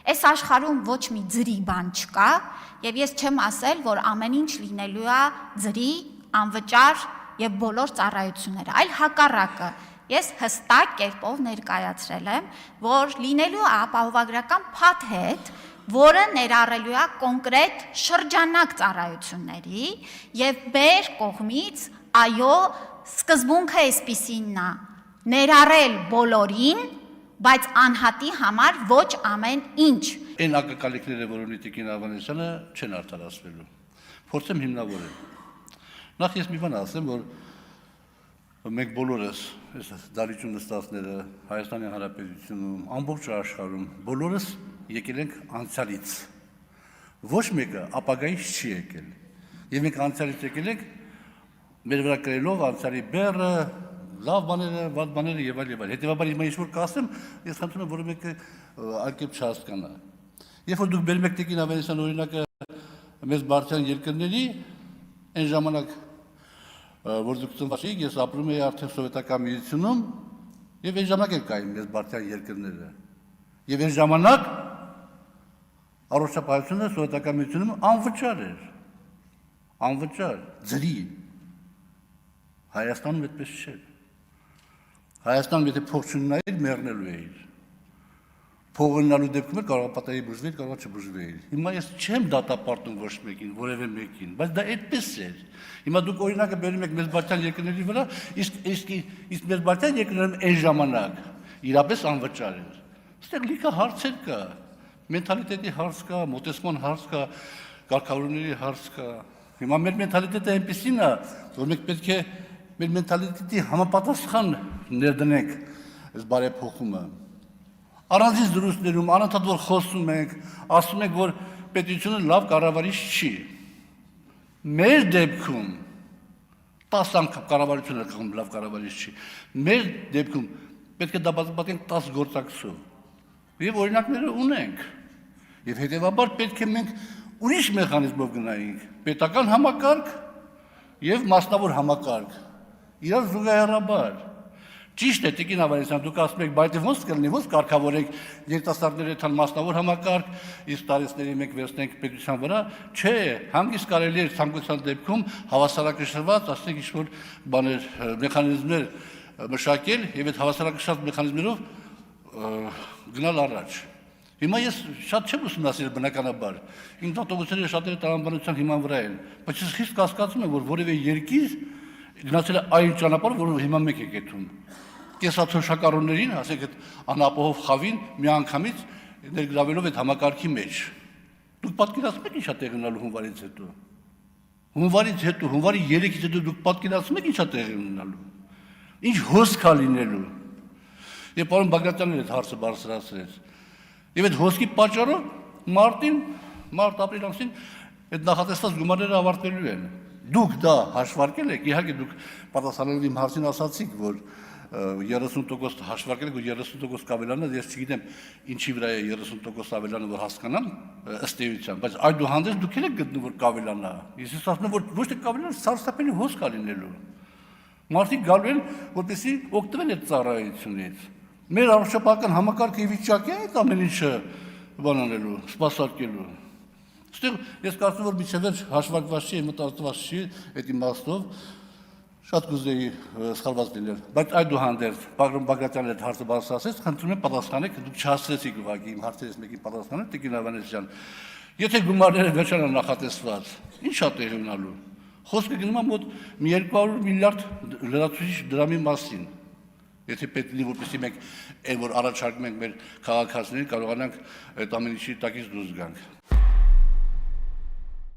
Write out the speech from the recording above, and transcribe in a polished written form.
Այս աշխարհում ոչ մի ձրի բան չկա, եւ ես չեմ ասել, որ ամեն ինչ լինելու է ձրի, անվճար եւ բոլոր ծառայությունները, այլ հակառակը։ Ես հստակ կերպով ներկայացրել եմ, որ լինելու է ապահովագրական փաթեթ, որը ներառելու է կոնկրետ շրջանակ ծառայությունների եւ մեր կողմից այո սկզբունքը այսպիսինն է ներառել բոլորին, բայց անհատի համար ոչ ամեն ինչ։ Այն ակնկալիքները, որ ունի Տիկին Ավանեսյանը, չեն արդարացվելու։ Փորձեմ հիմնավորել։ Նախ ես մի բան ասեմ, որ մենք բոլորս, այս դարիճուն նստածները, Հայաստանի Հանրապետությունում, ամբողջ աշխարհում, բոլորս եկել ենք անցյալից։ Ոչ մեկը ապագայից չի եկել։ Եվ մենք անցյալից եկել ենք մեր վրա կրելով անցյալի բեռը, լավ բաները, վատ բաները եւ այլ եւ այլ։ Հետեւաբար հիմա ինչ որ կասեմ, ես խնդրում եմ, որ մեկը այլ կերպ չհասկանա։ Երբ որ դուք բերում եք Տիկին Ավանեսյան օրինակը մեծ բարձրան երկրների, այն ժամանակ որ դուք ծնված եք, ես ապրում եի արդեն սովետական միությունում եւ այն ժամանակ էլ կային մեծ բարձրան երկրները։ Եվ այն ժամանակ առողջապահությունը սովետական միությունում անվճար էր։ Անվճար, ձրի։ Հայաստանում այդպես չէր։ Հայաստանում եթե փող չունենայիր, մեռնելու էիր։ Փող ունենալու դեպքում էլ կարող պատահի բուժվեիր, կարող չբուժվեիր։ Հիմա ես չեմ դատապարտում ոչ մեկին, որևէ մեկին, բայց դա այդպես էր։ Հիմա դուք օրինակը բերում եք մեծբարձրան երկրների վրա, իսկ մեծբարձրան երկրներում այն ժամանակ իրապես անվճար էր։ Այստեղ լիքը հարցեր կա, մենթալիտետի հարց կա, մոտեցման հարց կա, կարգավորումների հարց կա։ Հիմա մեր մենթալիտետը այնպեսին է, որ մենք պետք է մեր մենթալիտետի համապատասխան ներդնենք այս բարեփոխումը։ Առանձին զրույցներում անընդհատ որ խոսում ենք, ասում ենք, որ պետությունը լավ կառավարիչ չի։ Մեր դեպքում 10 անգամ կառավարությունը կողմ լավ կառավարիչ չի։ Մեր դեպքում պետք է դա բացատրենք 10 գործակցով։ Եվ օրինակները ունենք։ Եվ հետեւաբար պետք է մենք ուրիշ մեխանիզմով գնայինք։ Պետական համակարգ եւ մասնավոր համակարգ։ Իրար զուգահեռաբար։ Ճիշտ է, Տիկին Ավանեսյան, դուք ասում եք, բայց ոնց կլինի, ոնց կարգավորենք երիտասարդների հետ մասնավոր համակարգ, իսկ տարեցների մենք վերցնենք պետության վրա, չէ, հանգիստ կարելի է ցանկության դեպքում հավասարակշռված, ասենք ինչ-որ բաներ, մեխանիզմներ մշակել եւ այդ հավասարակշռված մեխանիզմներով գնալ առաջ։ Հիմա ես շատ չեմ ուսումնասիրել բնականաբար, իմ դատողությունները շատերը տրամաբանության հիման վրա են, բայց ես խիստ կասկածում եմ, որ որևէ երկիր գնացել է այն ճանապարհով, որով հիմա մենք եք եթում։ Կեսաթոշակառուներին, ասենք այդ անապահով խավին միանգամից ներգրավելով այդ համակարգի մեջ։ Դուք պատկերացնում եք ինչա տեղի ունենալու հունվարից հետո։ Հունվարից հետո, հունվարի 3-ից հետո դուք պատկերացնում եք ինչա տեղի ունենալու։ Ինչ հոսք է լինելու։ Եվ պարոն Բագրատյանն այդ հարցը բարձրացրեց։ Եվ այդ հոսքի պատճառով մարտ-ապրիլ ամսին այդ նախատեսված գումարները ավարտվելու են։ Դուք դա հաշվարկել եք, իհարկե դուք պատասխանելով իմ հարցին ասացիք, որ 30% հաշվարկել եք, որ 30% կավելանա, ես չգիտեմ ինչի վրա է 30% ավելանը, որ հասկանամ ըստ էության, բայց այդուհանդերձ դուք եք գտնում, որ կավելանա։ Ես ասում եմ, որ ոչ թե կավելանա, սարսափելի հոսք է լինելու։ Մարդիկ գալու են, որպեսզի օգտվեն այդ ծառայությունից։ Մեր առողջապահական համակարգը ի վիճակի է այդ ամեն ինչը բանանելու, սպասարկելու։ Այստեղ ես կարծում եմ, որ միջևեր հաշվարկված չի, մտածված չի այդ իմաստով, շատ կուզեի սխալված լինել, բայց այդուհանդերձ Պարոն Բագրատյանն այդ հարցը բարձրացրեց, խնդրում եմ պատասխանեք, դուք չհասցրեցիք ուղղակի իմ հարցերից մեկին պատասխանել, Տիկին Ավանեսյան։ Եթե գումարները վերջանան նախատեսված, ի՞նչ է տեղի ունենալու։ Խոսքը գնում է մոտ 200 միլիարդ լրացուցիչ դրամի մասին։ Եթե պետք լինի, որպեսզի մենք այն որ առաջարկում ենք մեր քաղաքացիներին կարողանանք այդ ամեն ինչի տակից դուրս գանք։